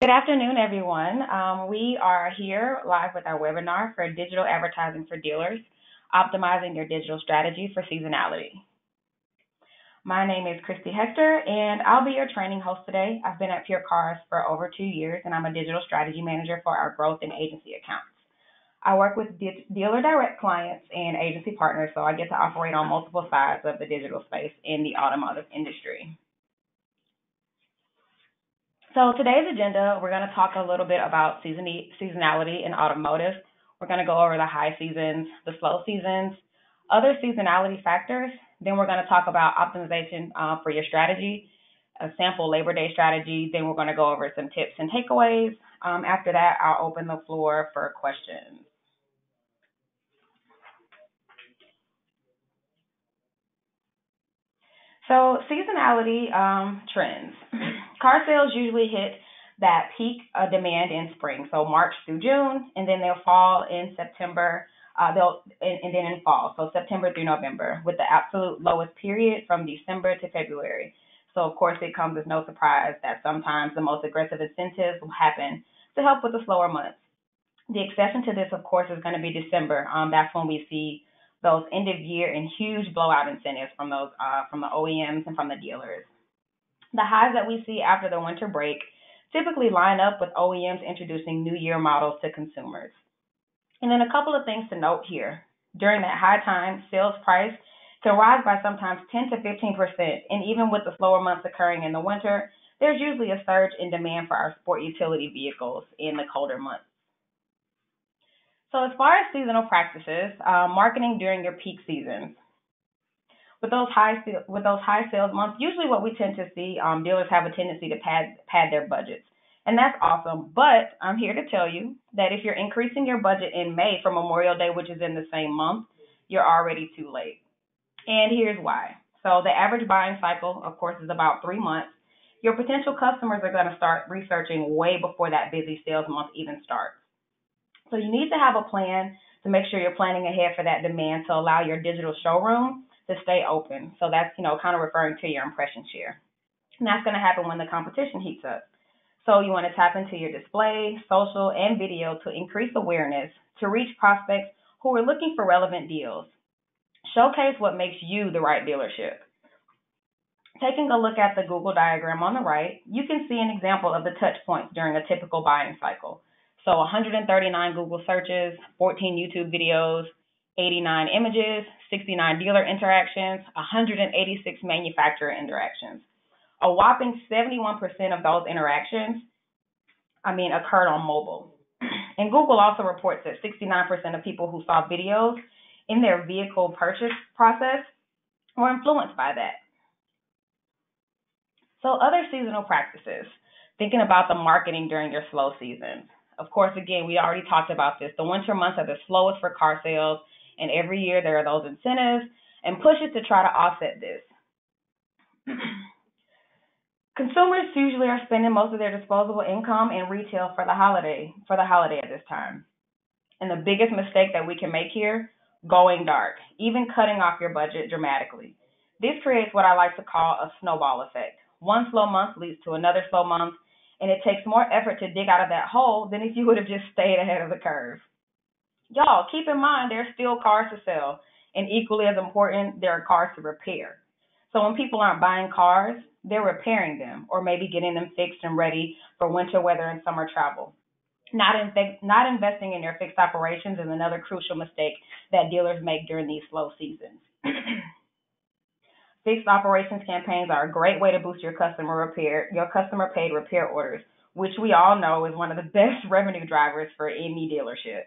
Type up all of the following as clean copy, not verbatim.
Good afternoon, everyone. We are here live with our webinar for digital advertising for dealers, optimizing your digital strategy for seasonality. My name is Kristy Hector, and I'll be your training host today. I've been at PureCars for over 2 years, and I'm a digital strategy manager for our growth and agency accounts. I work with dealer direct clients and agency partners, so I get to operate on multiple sides of the digital space in the automotive industry. So today's agenda, we're going to talk a little bit about seasonality in automotive. We're going to go over the high seasons, the slow seasons, other seasonality factors. Then we're going to talk about optimization for your strategy, a sample Labor Day strategy. Then we're going to go over some tips and takeaways. After that, I'll open the floor for questions. So seasonality trends. Car sales usually hit that peak demand in spring, so March through June, and then they'll fall in September. And then in fall, so September through November, with the absolute lowest period from December to February. So of course, it comes as no surprise that sometimes the most aggressive incentives will happen to help with the slower months. The exception to this, of course, is going to be December. That's when we see those end of year and huge blowout incentives from those from the OEMs and from the dealers. The highs that we see after the winter break typically line up with OEMs introducing new year models to consumers. And then a couple of things to note here. During that high time, sales price can rise by sometimes 10 to 15%, and even with the slower months occurring in the winter, there's usually a surge in demand for our sport utility vehicles in the colder months. So as far as seasonal practices, marketing during your peak seasons. With those high sales months, usually what we tend to see, dealers have a tendency to pad their budgets, and that's awesome. But I'm here to tell you that if you're increasing your budget in May for Memorial Day, which is in the same month, you're already too late. And here's why. So the average buying cycle, of course, is about 3 months. Your potential customers are going to start researching way before that busy sales month even starts. So you need to have a plan to make sure you're planning ahead for that demand to allow your digital showroom to stay open. So that's, kind of referring to your impression share. And that's going to happen when the competition heats up. So you want to tap into your display, social, and video to increase awareness, to reach prospects who are looking for relevant deals. Showcase what makes you the right dealership. Taking a look at the Google diagram on the right, you can see an example of the touch points during a typical buying cycle. So 139 Google searches, 14 YouTube videos, 89 images, 69 dealer interactions, 186 manufacturer interactions. A whopping 71% of those interactions, occurred on mobile. And Google also reports that 69% of people who saw videos in their vehicle purchase process were influenced by that. So other seasonal practices, thinking about the marketing during your slow seasons. Of course, again, we already talked about this. The winter months are the slowest for car sales, and every year there are those incentives and pushes to try to offset this. Consumers usually are spending most of their disposable income in retail for the holiday at this time. And the biggest mistake that we can make here, going dark, even cutting off your budget dramatically. This creates what I like to call a snowball effect. One slow month leads to another slow month, and it takes more effort to dig out of that hole than if you would have just stayed ahead of the curve. Y'all, keep in mind there's still cars to sell, and equally as important, there are cars to repair. So when people aren't buying cars, they're repairing them or maybe getting them fixed and ready for winter weather and summer travel. Not investing in your fixed operations is another crucial mistake that dealers make during these slow seasons. Fixed operations campaigns are a great way to boost your customer paid repair orders, which we all know is one of the best revenue drivers for any dealership.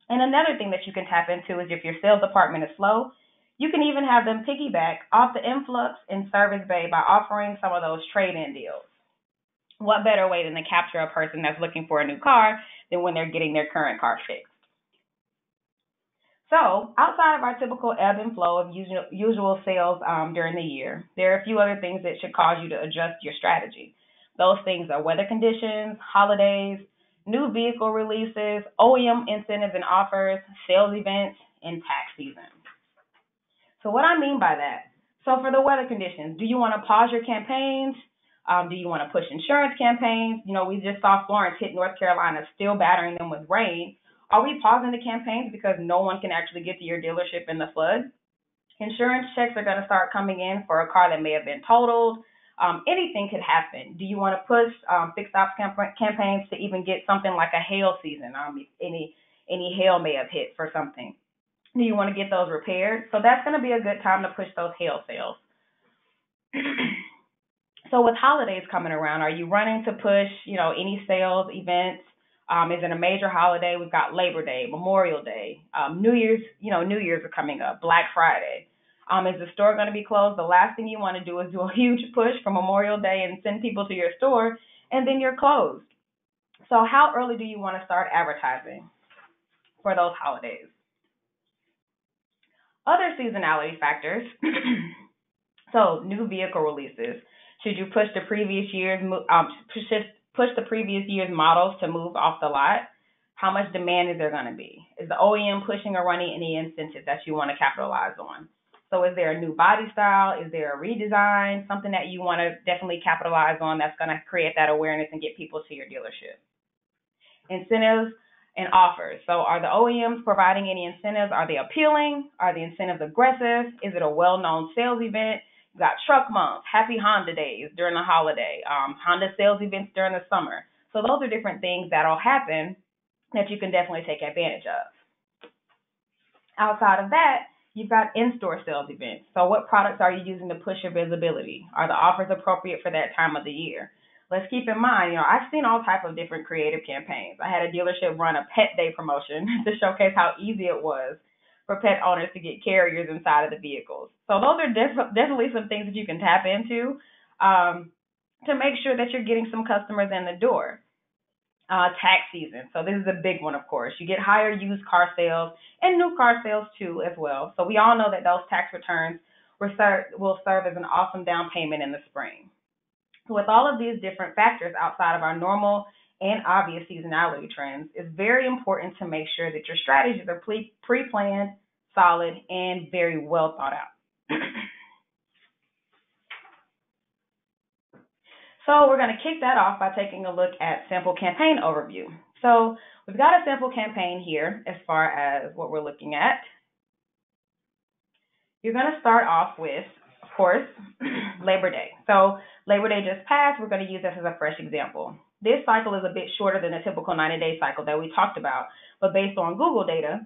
And another thing that you can tap into is if your sales department is slow, you can even have them piggyback off the influx in service bay by offering some of those trade-in deals. What better way than to capture a person that's looking for a new car than when they're getting their current car fixed? So, outside of our typical ebb and flow of usual sales during the year, there are a few other things that should cause you to adjust your strategy. Those things are weather conditions, holidays, new vehicle releases, OEM incentives and offers, sales events, and tax season. So what I mean by that, so for the weather conditions, do you want to pause your campaigns? Do you want to push insurance campaigns? We just saw Florence hit North Carolina, still battering them with rain. Are we pausing the campaigns because no one can actually get to your dealership in the flood? Insurance checks are going to start coming in for a car that may have been totaled. Anything could happen. Do you want to push fixed ops campaigns to even get something like a hail season? If any hail may have hit for something. Do you want to get those repaired? So that's going to be a good time to push those hail sales. So with holidays coming around, are you running to push, any sales events? Is it a major holiday? We've got Labor Day, Memorial Day, New Year's. New Year's are coming up, Black Friday. Is the store going to be closed? The last thing you want to do is do a huge push for Memorial Day and send people to your store, and then you're closed. So how early do you want to start advertising for those holidays? Other seasonality factors. So new vehicle releases. Should you push the previous year's push the previous year's models to move off the lot? How much demand is there going to be? Is the OEM pushing or running any incentives that you want to capitalize on? So is there a new body style? Is there a redesign? Something that you want to definitely capitalize on that's going to create that awareness and get people to your dealership. Incentives and offers. So are the OEMs providing any incentives? Are they appealing? Are the incentives aggressive? Is it a well-known sales event? You got truck month, happy Honda days during the holiday, Honda sales events during the summer. So those are different things that'll happen that you can definitely take advantage of. Outside of that, you've got in-store sales events. So what products are you using to push your visibility? Are the offers appropriate for that time of the year? Let's keep in mind, I've seen all type of different creative campaigns. I had a dealership run a pet day promotion to showcase how easy it was for pet owners to get carriers inside of the vehicles. So those are definitely some things that you can tap into to make sure that you're getting some customers in the door. Tax season. So this is a big one, of course. You get higher used car sales and new car sales too as well. So we all know that those tax returns will serve as an awesome down payment in the spring. So with all of these different factors outside of our normal and obvious seasonality trends, it's very important to make sure that your strategies are pre-planned, solid, and very well thought out. So we're going to kick that off by taking a look at sample campaign overview. So we've got a sample campaign here as far as what we're looking at. You're going to start off with, of course, Labor Day. So Labor Day just passed. We're going to use this as a fresh example. This cycle is a bit shorter than the typical 90-day cycle that we talked about, but based on Google data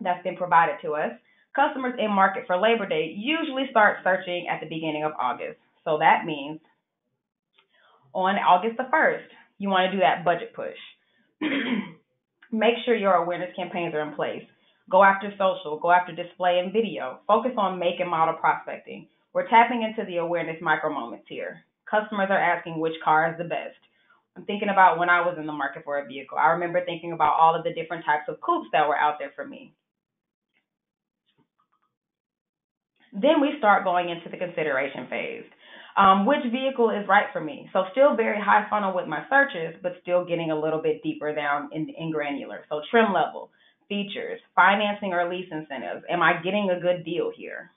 that's been provided to us, customers in market for Labor Day usually start searching at the beginning of August. So that means on August the 1st, you want to do that budget push. Make sure your awareness campaigns are in place. Go after social, go after display and video. Focus on make and model prospecting. We're tapping into the awareness micro moments here. Customers are asking which car is the best. I'm thinking about when I was in the market for a vehicle. I remember thinking about all of the different types of coupes that were out there for me. Then we start going into the consideration phase. Which vehicle is right for me? So still very high funnel with my searches, but still getting a little bit deeper down in granular. So trim level, features, financing or lease incentives. Am I getting a good deal here?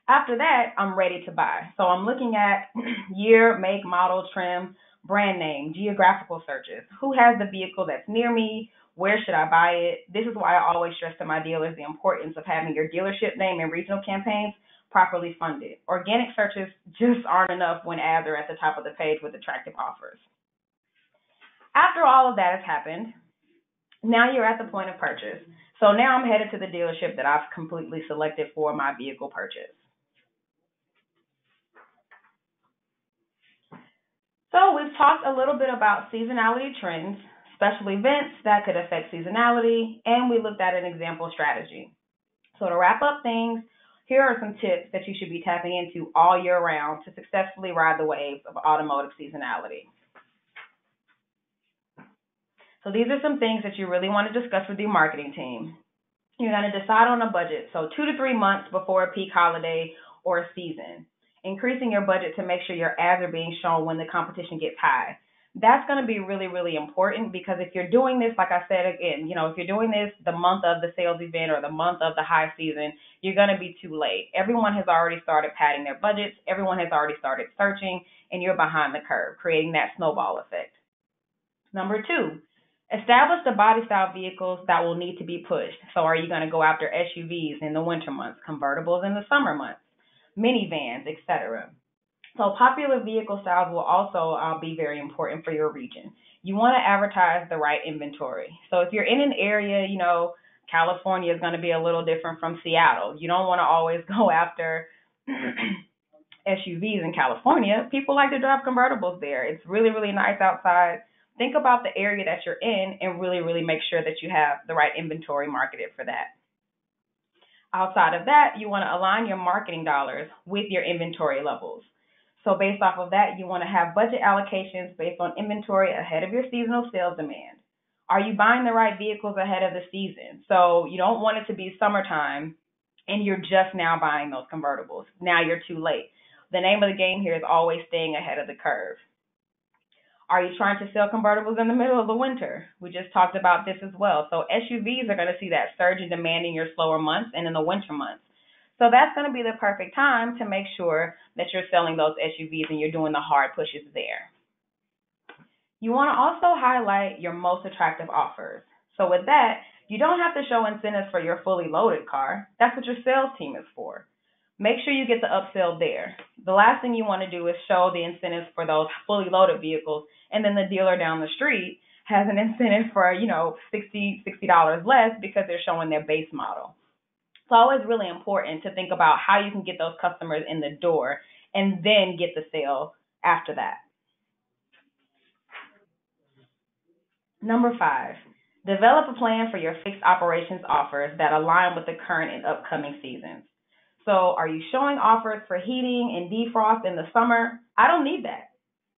After that, I'm ready to buy. So I'm looking at year, make, model, trim, brand name, geographical searches. Who has the vehicle that's near me? Where should I buy it? This is why I always stress to my dealers the importance of having your dealership name and regional campaigns properly funded. Organic searches just aren't enough when ads are at the top of the page with attractive offers. After all of that has happened, now you're at the point of purchase. So now I'm headed to the dealership that I've completely selected for my vehicle purchase. So we've talked a little bit about seasonality trends, special events that could affect seasonality, and we looked at an example strategy. So to wrap up things, here are some tips that you should be tapping into all year round to successfully ride the waves of automotive seasonality. So these are some things that you really want to discuss with your marketing team. You're going to decide on a budget, so 2 to 3 months before a peak holiday or season. Increasing your budget to make sure your ads are being shown when the competition gets high. That's going to be really, really important because if you're doing this, like I said again, if you're doing this the month of the sales event or the month of the high season, you're going to be too late. Everyone has already started padding their budgets, everyone has already started searching, and you're behind the curve, creating that snowball effect. Number two, establish the body style vehicles that will need to be pushed. So, are you going to go after SUVs in the winter months, convertibles in the summer months, minivans, etc.? So popular vehicle styles will also be very important for your region. You want to advertise the right inventory. So if you're in an area, California is going to be a little different from Seattle. You don't want to always go after SUVs in California. People like to drive convertibles there. It's really, really nice outside. Think about the area that you're in and really, really make sure that you have the right inventory marketed for that. Outside of that, you want to align your marketing dollars with your inventory levels. So based off of that, you want to have budget allocations based on inventory ahead of your seasonal sales demand. Are you buying the right vehicles ahead of the season? So you don't want it to be summertime and you're just now buying those convertibles. Now you're too late. The name of the game here is always staying ahead of the curve. Are you trying to sell convertibles in the middle of the winter? We just talked about this as well. So SUVs are going to see that surge in demand in your slower months and in the winter months. So that's going to be the perfect time to make sure that you're selling those SUVs and you're doing the hard pushes there. You want to also highlight your most attractive offers. So with that, you don't have to show incentives for your fully loaded car. That's what your sales team is for. Make sure you get the upsell there. The last thing you want to do is show the incentives for those fully loaded vehicles, and then the dealer down the street has an incentive for, $60 less because they're showing their base model. It's always really important to think about how you can get those customers in the door and then get the sale after that. Number 5, develop a plan for your fixed operations offers that align with the current and upcoming seasons. So, are you showing offers for heating and defrost in the summer? I don't need that.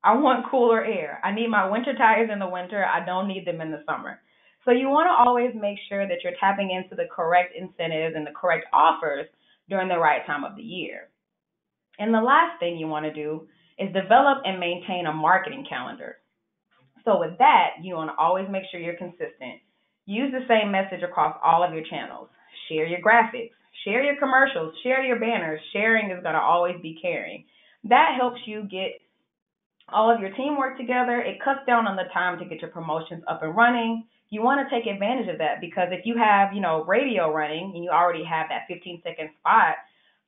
I want cooler air. I need my winter tires in the winter. I don't need them in the summer. So, you want to always make sure that you're tapping into the correct incentives and the correct offers during the right time of the year. And the last thing you want to do is develop and maintain a marketing calendar. So with that, you want to always make sure you're consistent. Use the same message across all of your channels. Share your graphics, share your commercials, share your banners. Sharing is going to always be caring. That helps you get all of your teamwork together. It cuts down on the time to get your promotions up and running. You want to take advantage of that because if you have, radio running and you already have that 15-second spot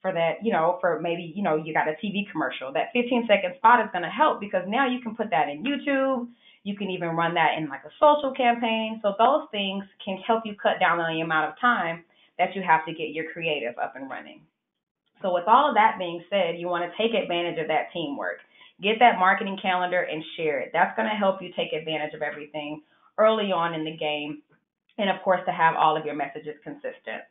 for that, for maybe, you got a TV commercial, that 15-second spot is going to help because now you can put that in YouTube. You can even run that in like a social campaign. So those things can help you cut down on the amount of time that you have to get your creative up and running. So with all of that being said, you want to take advantage of that teamwork. Get that marketing calendar and share it. That's going to help you take advantage of everything early on in the game. And of course, to have all of your messages consistent.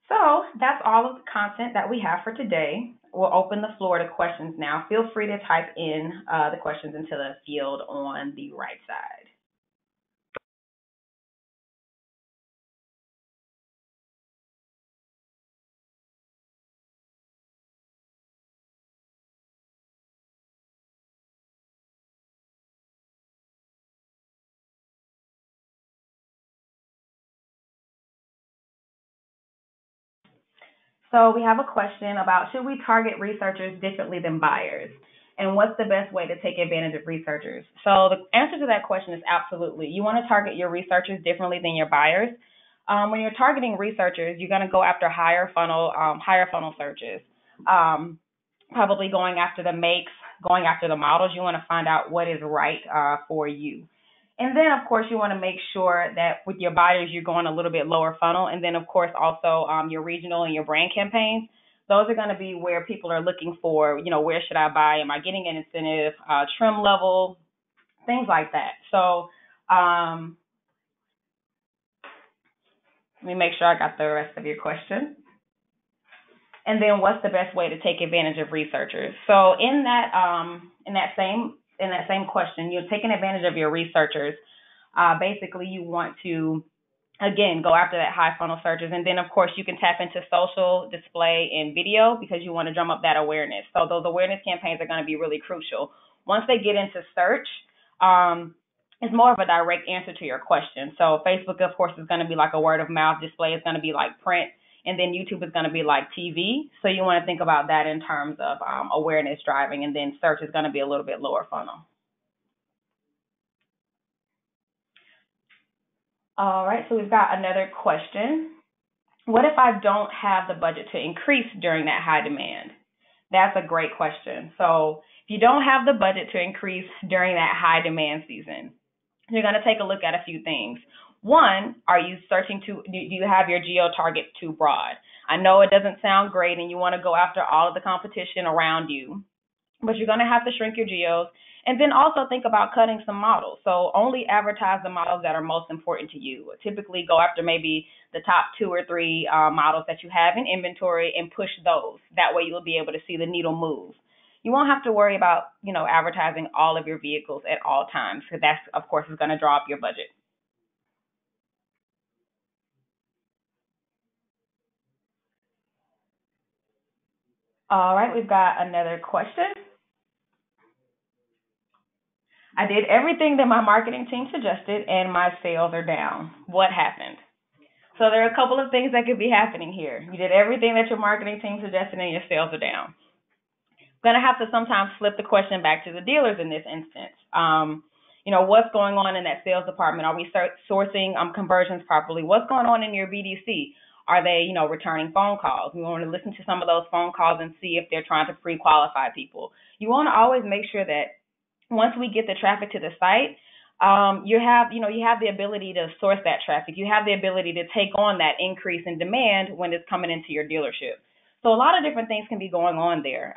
So that's all of the content that we have for today. We'll open the floor to questions now. Feel free to type in the questions into the field on the right side. So we have a question about should we target researchers differently than buyers? And what's the best way to take advantage of researchers? So the answer to that question is absolutely. You want to target your researchers differently than your buyers. When you're targeting researchers, you're going to go after higher funnel searches. Probably going after the makes, going after the models. You want to find out what is right for you. And then, of course, you want to make sure that with your buyers, you're going a little bit lower funnel. And then, of course, also your regional and your brand campaigns. Those are going to be where people are looking for, where should I buy? Am I getting an incentive, trim level, things like that. So let me make sure I got the rest of your question. And then what's the best way to take advantage of researchers? So in that same question, you're taking advantage of your researchers. Basically, you want to Again, go after that high funnel searches. And then, of course, you can tap into social, display, and video because you want to drum up that awareness. So those awareness campaigns are going to be really crucial. Once they get into search, it's more of a direct answer to your question. So Facebook, of course, is going to be like a word of mouth. Display is going to be like print. And then YouTube is going to be like TV. So you want to think about that in terms of awareness driving. And then search is going to be a little bit lower funnel. All right, so we've got another question. What if I don't have the budget to increase during that high demand? That's a great question. So if you don't have the budget to increase during that high demand season, you're going to take a look at a few things. One, are you do you have your geo target too broad? I know it doesn't sound great and you want to go after all of the competition around you, but you're going to have to shrink your geos. And then also think about cutting some models. So only advertise the models that are most important to you. Typically go after maybe the top 2 or 3 models that you have in inventory and push those. That way you'll be able to see the needle move. You won't have to worry about, advertising all of your vehicles at all times, because that's, of course, is going to draw up your budget. All right, we've got another question. I did everything that my marketing team suggested and my sales are down. What happened? So there are a couple of things that could be happening here. You did everything that your marketing team suggested and your sales are down. Going to have to sometimes flip the question back to the dealers in this instance. What's going on in that sales department? Are we sourcing conversions properly? What's going on in your BDC? Are they, returning phone calls? We want to listen to some of those phone calls and see if they're trying to pre-qualify people. You want to always make sure that once we get the traffic to the site, you have the ability to source that traffic. You have the ability to take on that increase in demand when it's coming into your dealership. So a lot of different things can be going on there.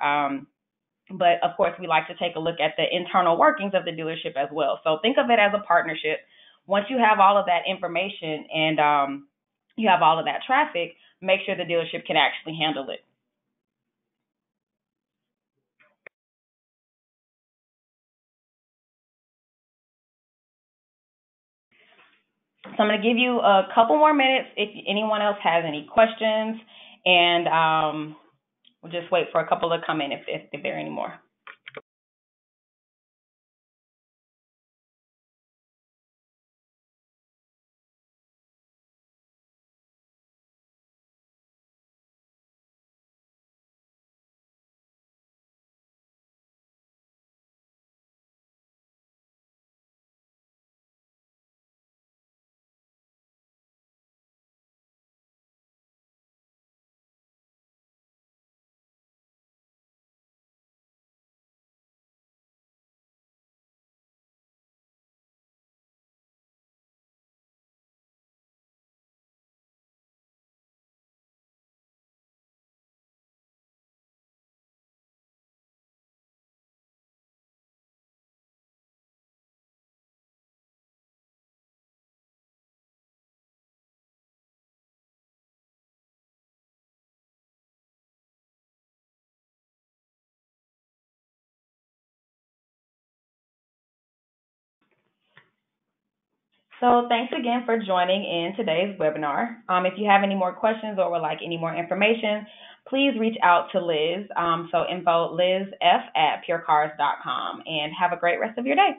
But of course, we like to take a look at the internal workings of the dealership as well. So think of it as a partnership. Once you have all of that information and you have all of that traffic, make sure the dealership can actually handle it. So I'm going to give you a couple more minutes if anyone else has any questions, and we'll just wait for a couple to come in if there are any more. So thanks again for joining in today's webinar. If you have any more questions or would like any more information, please reach out to Liz. So info lizf@purecars.com, and have a great rest of your day.